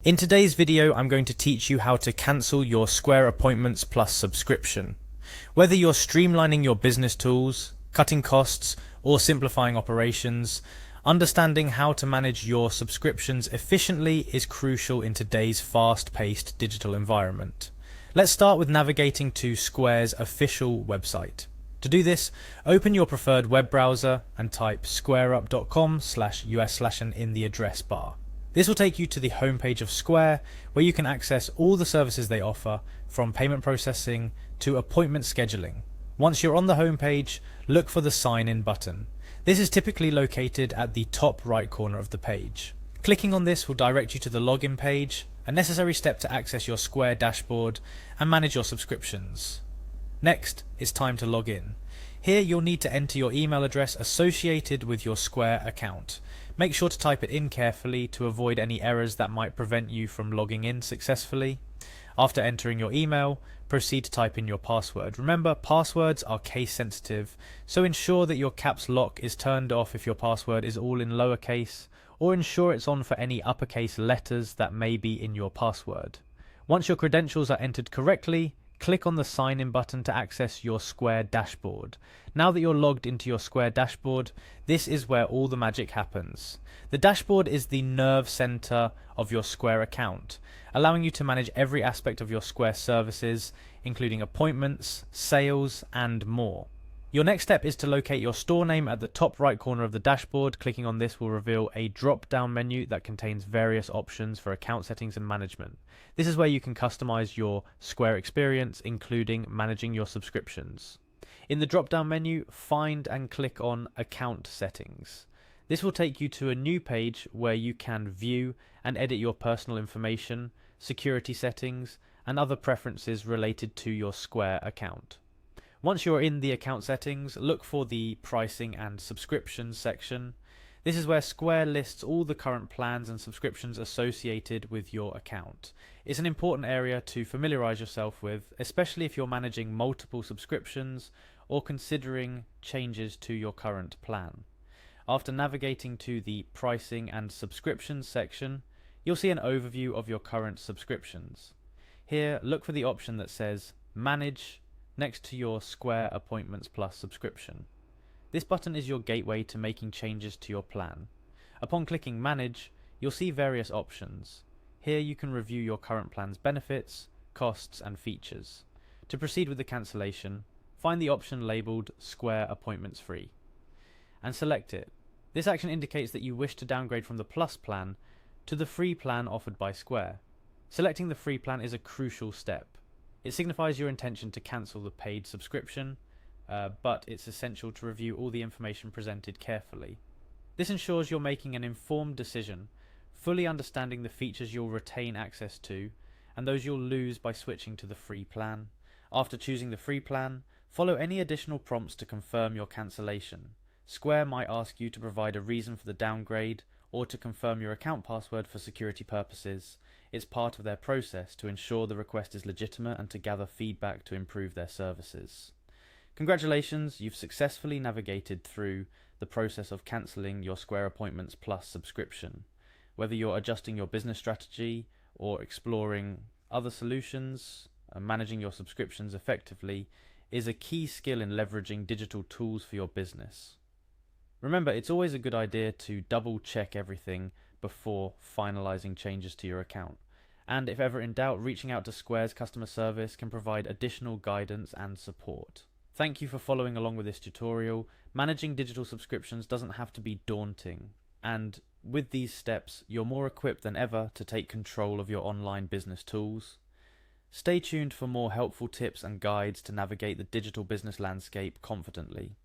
In today's video, I'm going to teach you how to cancel your Square Appointments Plus subscription. Whether you're streamlining your business tools, cutting costs, or simplifying operations, understanding how to manage your subscriptions efficiently is crucial in today's fast-paced digital environment. Let's start with navigating to Square's official website. To do this, open your preferred web browser and type squareup.com/us/ in the address bar. This will take you to the homepage of Square, where you can access all the services they offer, from payment processing to appointment scheduling. Once you're on the homepage, look for the Sign In button. This is typically located at the top right corner of the page. Clicking on this will direct you to the login page, a necessary step to access your Square dashboard and manage your subscriptions. Next, it's time to log in. Here you'll need to enter your email address associated with your Square account. Make sure to type it in carefully to avoid any errors that might prevent you from logging in successfully. After entering your email, proceed to type in your password. Remember, passwords are case sensitive, so ensure that your caps lock is turned off if your password is all in lowercase, or ensure it's on for any uppercase letters that may be in your password. Once your credentials are entered correctly, click on the Sign In button to access your Square dashboard. Now that you're logged into your Square dashboard, this is where all the magic happens. The dashboard is the nerve center of your Square account, allowing you to manage every aspect of your Square services, including appointments, sales, and more. Your next step is to locate your store name at the top right corner of the dashboard. Clicking on this will reveal a drop-down menu that contains various options for account settings and management. This is where you can customize your Square experience, including managing your subscriptions. In the drop-down menu, find and click on Account Settings. This will take you to a new page where you can view and edit your personal information, security settings, and other preferences related to your Square account. Once you're in the account settings, look for the Pricing and Subscriptions section. This is where Square lists all the current plans and subscriptions associated with your account. It's an important area to familiarize yourself with, especially if you're managing multiple subscriptions or considering changes to your current plan. After navigating to the Pricing and Subscriptions section, you'll see an overview of your current subscriptions. Here, look for the option that says Manage next to your Square Appointments Plus subscription. This button is your gateway to making changes to your plan. Upon clicking Manage, you'll see various options. Here you can review your current plan's benefits, costs, and features. To proceed with the cancellation, find the option labeled Square Appointments Free and select it. This action indicates that you wish to downgrade from the Plus plan to the free plan offered by Square. Selecting the free plan is a crucial step. It signifies your intention to cancel the paid subscription, but it's essential to review all the information presented carefully. This ensures you're making an informed decision, fully understanding the features you'll retain access to and those you'll lose by switching to the free plan. After choosing the free plan, follow any additional prompts to confirm your cancellation. Square might ask you to provide a reason for the downgrade or to confirm your account password for security purposes. It's part of their process to ensure the request is legitimate and to gather feedback to improve their services. Congratulations, you've successfully navigated through the process of cancelling your Square Appointments Plus subscription. Whether you're adjusting your business strategy or exploring other solutions, managing your subscriptions effectively is a key skill in leveraging digital tools for your business. Remember, it's always a good idea to double check everything before finalizing changes to your account. And if ever in doubt, reaching out to Square's customer service can provide additional guidance and support. Thank you for following along with this tutorial. Managing digital subscriptions doesn't have to be daunting, and with these steps, you're more equipped than ever to take control of your online business tools. Stay tuned for more helpful tips and guides to navigate the digital business landscape confidently.